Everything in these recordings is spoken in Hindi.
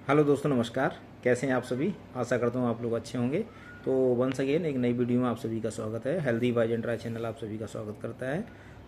हेलो दोस्तों, नमस्कार। कैसे हैं आप सभी? आशा करता हूँ आप लोग अच्छे होंगे। तो वंस अगेन एक नई वीडियो में आप सभी का स्वागत है। हेल्दी बाय जंटरा चैनल आप सभी का स्वागत करता है।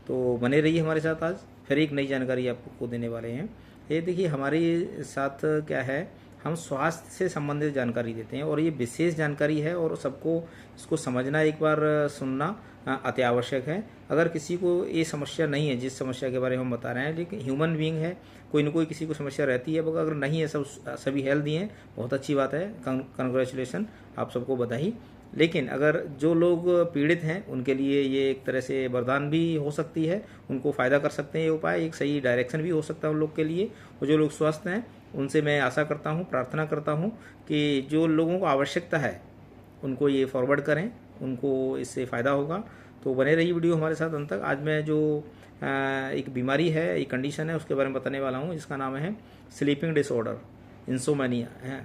तो बने रहिए हमारे साथ। आज फिर एक नई जानकारी आपको देने वाले हैं। ये देखिए, हमारे साथ क्या है, हम स्वास्थ्य से संबंधित जानकारी देते हैं और ये विशेष जानकारी है और सबको इसको समझना, एक बार सुनना अति आवश्यक है। अगर किसी को ये समस्या नहीं है, जिस समस्या के बारे में हम बता रहे हैं, लेकिन ह्यूमन बीइंग है, कोई ना कोई किसी को समस्या रहती है, अगर नहीं है, सभी हेल्दी हैं, बहुत अच्छी बात है, कंग्रेचुलेसन, आप सबको बधाई। लेकिन अगर जो लोग पीड़ित हैं उनके लिए ये एक तरह से वरदान भी हो सकती है, उनको फ़ायदा कर सकते हैं ये उपाय, एक सही डायरेक्शन भी हो सकता है उन लोग के लिए। और जो लोग स्वस्थ हैं उनसे मैं आशा करता हूँ, प्रार्थना करता हूँ कि जो लोगों को आवश्यकता है उनको ये फॉरवर्ड करें, उनको इससे फ़ायदा होगा। तो बने रहिए वीडियो हमारे साथ अंत तक। आज मैं जो एक बीमारी है, एक कंडीशन है, उसके बारे में बताने वाला हूँ, जिसका नाम है स्लीपिंग डिसऑर्डर, इंसोमेनिया है।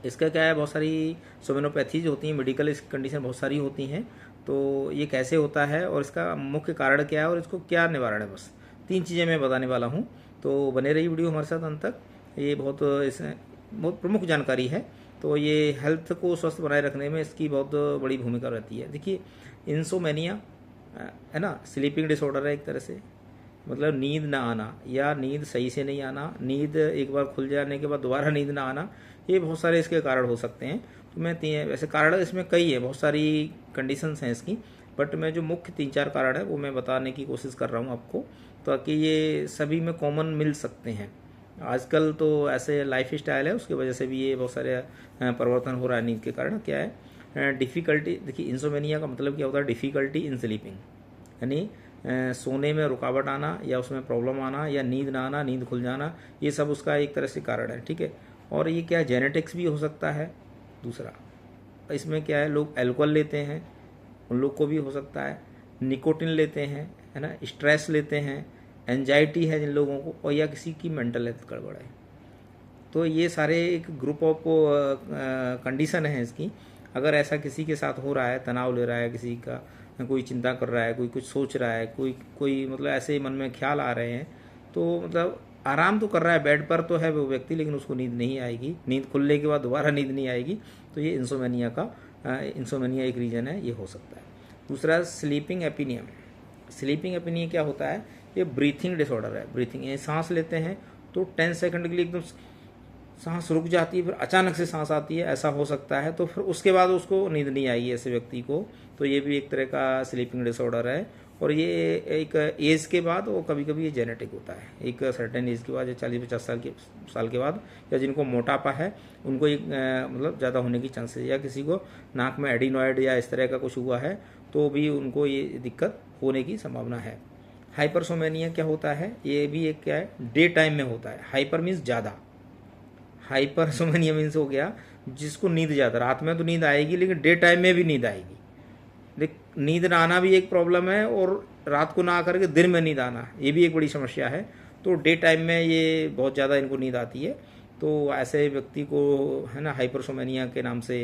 इसका क्या है, बहुत सारी सोमेनोपैथीज होती हैं, मेडिकल इस कंडीशन बहुत सारी होती हैं। तो ये कैसे होता है और इसका मुख्य कारण क्या है और इसको क्या निवारण है, बस 3 चीज़ें मैं बताने वाला हूँ। तो बने रहिए वीडियो हमारे साथ अंत तक। ये बहुत प्रमुख जानकारी है। तो ये हेल्थ को स्वस्थ बनाए रखने में इसकी बहुत बड़ी भूमिका रहती है। देखिए, इंसोमेनिया है ना, स्लीपिंग डिसऑर्डर है एक तरह से, मतलब नींद ना आना या नींद सही से नहीं आना, नींद एक बार खुल जाने के बाद दोबारा नींद ना आना, ये बहुत सारे इसके कारण हो सकते हैं। तो मैं वैसे कारण इसमें कई है, बहुत सारी कंडीशंस हैं इसकी, बट मैं जो मुख्य 3-4 कारण है वो मैं बताने की कोशिश कर रहा हूँ आपको, ताकि ये सभी में कॉमन मिल सकते हैं। आजकल तो ऐसे लाइफ स्टाइल है, उसकी वजह से भी ये बहुत सारे परिवर्तन हो रहा है नींद के कारण। क्या है डिफ़िकल्टी, देखिए इंसोमेनिया का मतलब क्या होता है, डिफ़िकल्टी इन स्लीपिंग, यानी सोने में रुकावट आना या उसमें प्रॉब्लम आना या नींद ना आना, नींद खुल जाना, ये सब उसका एक तरह से कारण है। ठीक है। और ये क्या, जेनेटिक्स भी हो सकता है। दूसरा, इसमें क्या है, लोग अल्कोहल लेते हैं, उन लोग को भी हो सकता है। निकोटिन लेते हैं, है ना, स्ट्रेस लेते हैं, एंजाइटी है जिन लोगों को, और या किसी की मेंटल हेल्थ गड़बड़ है। तो ये सारे एक ग्रुप ऑफ कंडीशन है इसकी। अगर ऐसा किसी के साथ हो रहा है, तनाव ले रहा है किसी का, कोई चिंता कर रहा है, कोई कुछ सोच रहा है, कोई कोई मतलब ऐसे मन में ख्याल आ रहे हैं, तो मतलब आराम तो कर रहा है, बेड पर तो है वो व्यक्ति, लेकिन उसको नींद नहीं आएगी, नींद खुलने के बाद दोबारा नींद नहीं आएगी, तो ये इंसोमेनिया एक रीज़न है, ये हो सकता है। दूसरा, स्लीपिंग एपीनिया। स्लीपिंग एपीनिया क्या होता है, ये ब्रीथिंग डिसऑर्डर है। ब्रीथिंग, ये सांस लेते हैं तो 10 सेकंड के लिए एकदम सांस रुक जाती है, फिर अचानक से सांस आती है, ऐसा हो सकता है। तो फिर उसके बाद उसको नींद नहीं आएगी ऐसे व्यक्ति को, तो ये भी एक तरह का स्लीपिंग डिसऑर्डर है। और ये एक एज के बाद, वो कभी कभी ये जेनेटिक होता है, एक सर्टेन एज के बाद, या 40-50 साल के बाद, या जिनको मोटापा है उनको एक मतलब ज़्यादा होने की चांसेस, या किसी को नाक में एडिनॉइड या इस तरह का कुछ हुआ है तो भी उनको ये दिक्कत होने की संभावना है। हाइपरसोमेनिया क्या होता है, ये भी एक क्या है, डे टाइम में होता है। हाइपर मीन्स ज़्यादा, हाइपरसोमेनिया मीन्स हो गया जिसको नींद ज़्यादा, रात में तो नींद आएगी लेकिन डे टाइम में भी नींद आएगी। देख, नींद ना आना भी एक प्रॉब्लम है, और रात को ना आकर के दिन में नींद आना, ये भी एक बड़ी समस्या है। तो डे टाइम में ये बहुत ज़्यादा इनको नींद आती है। तो ऐसे व्यक्ति को, है ना, हाइपरसोमेनिया के नाम से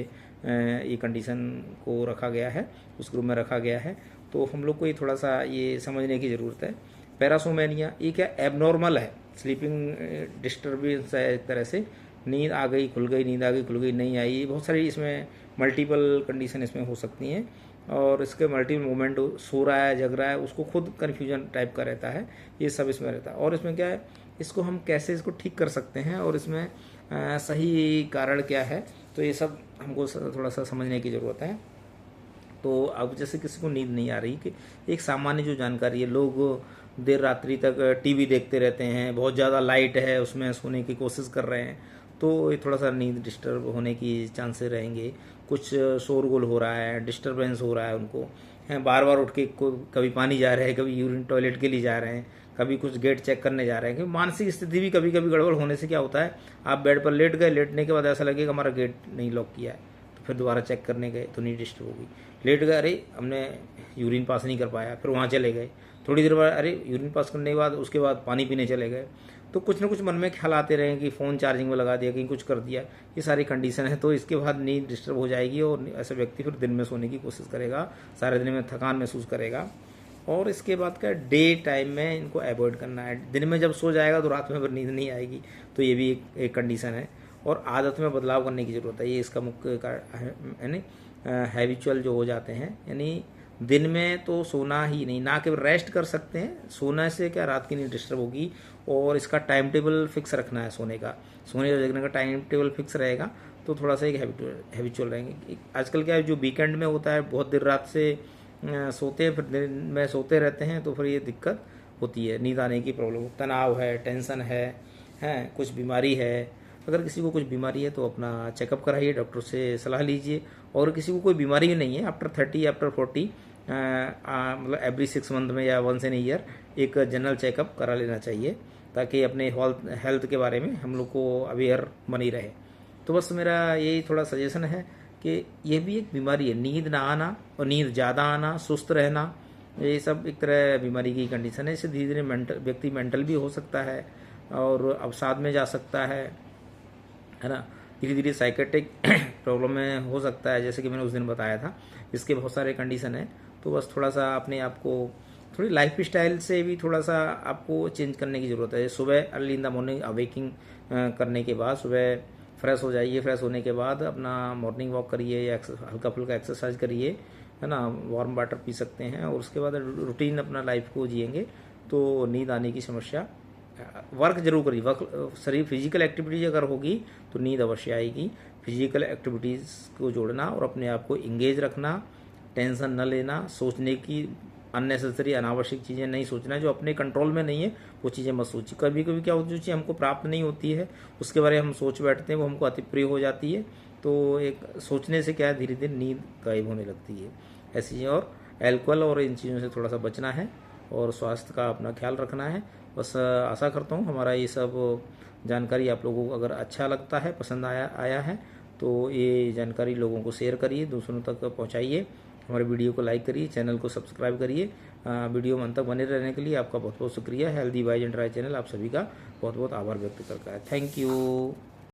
ये कंडीशन को रखा गया है, उस ग्रुप में रखा गया है। तो हम लोग को ये थोड़ा सा ये समझने की ज़रूरत है। पैरासोमेनिया, ये क्या, एबनॉर्मल है, स्लीपिंग डिस्टर्बेंस है एक तरह से, नींद आ गई खुल गई, नींद आ गई खुल गई, नहीं आई, बहुत सारी इसमें मल्टीपल कंडीशन इसमें हो सकती हैं। और इसके मल्टीपल मूवमेंट, सो रहा है जग रहा है, उसको खुद कन्फ्यूजन टाइप का रहता है, ये सब इसमें रहता है। और इसमें क्या है, इसको हम कैसे इसको ठीक कर सकते हैं और इसमें सही कारण क्या है, तो ये सब हमको थोड़ा सा समझने की ज़रूरत है। तो अब जैसे किसी को नींद नहीं आ रही, कि एक सामान्य जो जानकारी है, लोग देर रात्रि तक टीवी देखते रहते हैं, बहुत ज़्यादा लाइट है उसमें सोने की कोशिश कर रहे हैं, तो ये थोड़ा सा नींद डिस्टर्ब होने की चांसेस रहेंगे। कुछ शोरगुल हो रहा है, डिस्टर्बेंस हो रहा है उनको, हैं बार बार उठ के कभी पानी जा रहे हैं, कभी यूरिन टॉयलेट के लिए जा रहे हैं, कभी कुछ गेट चेक करने जा रहे हैं। क्योंकि मानसिक स्थिति भी कभी कभी गड़बड़ होने से क्या होता है, आप बेड पर लेट गए, लेटने के बाद ऐसा लगेगा हमारा गेट नहीं लॉक किया है, तो फिर दोबारा चेक करने गए तो नींद डिस्टर्ब होगी। लेट गए, अरे हमने यूरिन पास नहीं कर पाया, फिर वहाँ चले गए, थोड़ी देर बाद अरे यूरिन पास करने के बाद उसके बाद पानी पीने चले गए, तो कुछ ना कुछ मन में ख्याल आते रहें कि फ़ोन चार्जिंग में लगा दिया, कहीं कुछ कर दिया, ये सारी कंडीशन है। तो इसके बाद नींद डिस्टर्ब हो जाएगी और ऐसा व्यक्ति फिर दिन में सोने की कोशिश करेगा, सारे दिन में थकान महसूस करेगा। और इसके बाद का डे टाइम में इनको अवॉइड करना है। दिन में जब सो जाएगा तो रात में फिर नींद नहीं आएगी, तो ये भी एक कंडीशन है। और आदत में बदलाव करने की ज़रूरत है, ये इसका मुख्य यानी हैबिचुअल जो हो जाते हैं, यानी दिन में तो सोना ही नहीं, ना केवल रेस्ट कर सकते हैं, सोने से क्या रात की नींद डिस्टर्ब होगी। और इसका टाइम टेबल फिक्स रखना है, सोने का जगने का टाइम टेबल फिक्स रहेगा तो थोड़ा सा एक हैबिचुअल रहेंगे। आजकल क्या है, जो वीकेंड में होता है बहुत देर रात से सोते हैं, फिर दिन में सोते रहते हैं, तो फिर ये दिक्कत होती है, नींद आने की प्रॉब्लम, तनाव है, टेंशन है कुछ बीमारी है। अगर किसी को कुछ बीमारी है तो अपना चेकअप कराइए, डॉक्टर से सलाह लीजिए। और किसी को कोई बीमारी भी नहीं है, आफ्टर 30 आफ्टर 40 मतलब एवरी 6 मंथ में या वंस इन ईयर एक जनरल चेकअप करा लेना चाहिए, ताकि अपने हेल्थ के बारे में हम लोग को अवेयर बनी रहे। तो बस मेरा यही थोड़ा सजेशन है कि ये भी एक बीमारी है, नींद ना आना और नींद ज़्यादा आना, सुस्त रहना, ये सब एक तरह बीमारी की कंडीशन है। इससे धीरे धीरे व्यक्ति मेंटल भी हो सकता है और अवसाद में जा सकता है ना। धीरे धीरे साइकेट्रिक प्रॉब्लम में हो सकता है, जैसे कि मैंने उस दिन बताया था। इसके बहुत सारे कंडीशन है, तो बस थोड़ा सा अपने आप को थोड़ी लाइफ स्टाइल से भी थोड़ा सा आपको चेंज करने की ज़रूरत है। सुबह early in the morning awaking करने के बाद सुबह फ्रेश हो जाइए, फ्रेश होने के बाद अपना मॉर्निंग वॉक करिए या हल्का फुल्का एक्सरसाइज करिए, है ना, वार्म वाटर पी सकते हैं। और उसके बाद रूटीन अपना लाइफ को जिएंगे तो नींद आने की समस्या, वर्क जरूर करिए, वर्क शरीर फिजिकल एक्टिविटीज अगर होगी तो नींद अवश्य आएगी। फिजिकल एक्टिविटीज़ को जोड़ना और अपने आप को इंगेज रखना, टेंशन न लेना, सोचने की अननेसेसरी अनावश्यक चीज़ें नहीं सोचना, जो अपने कंट्रोल में नहीं है वो चीज़ें मत सोचिए। कभी कभी क्या होती है, जो चीज़ हमको प्राप्त नहीं होती है उसके बारे में हम सोच बैठते हैं, वो हमको अति प्रिय हो जाती है, तो एक सोचने से क्या है धीरे धीरे नींद गायब होने लगती है ऐसी चीज़ें। और एल्कोहल और इन चीज़ों से थोड़ा सा बचना है और स्वास्थ्य का अपना ख्याल रखना है। बस आशा करता हूँ हमारा ये सब जानकारी आप लोगों को अगर अच्छा लगता है, पसंद आया है, तो ये जानकारी लोगों को शेयर करिए, दूसरों तक पहुँचाइए। हमारे वीडियो को लाइक करिए, चैनल को सब्सक्राइब करिए। वीडियो में अंत तक बने रहने के लिए आपका बहुत बहुत शुक्रिया। Healthy wise and dry channel आप सभी का बहुत बहुत आभार व्यक्त करता है। Thank you.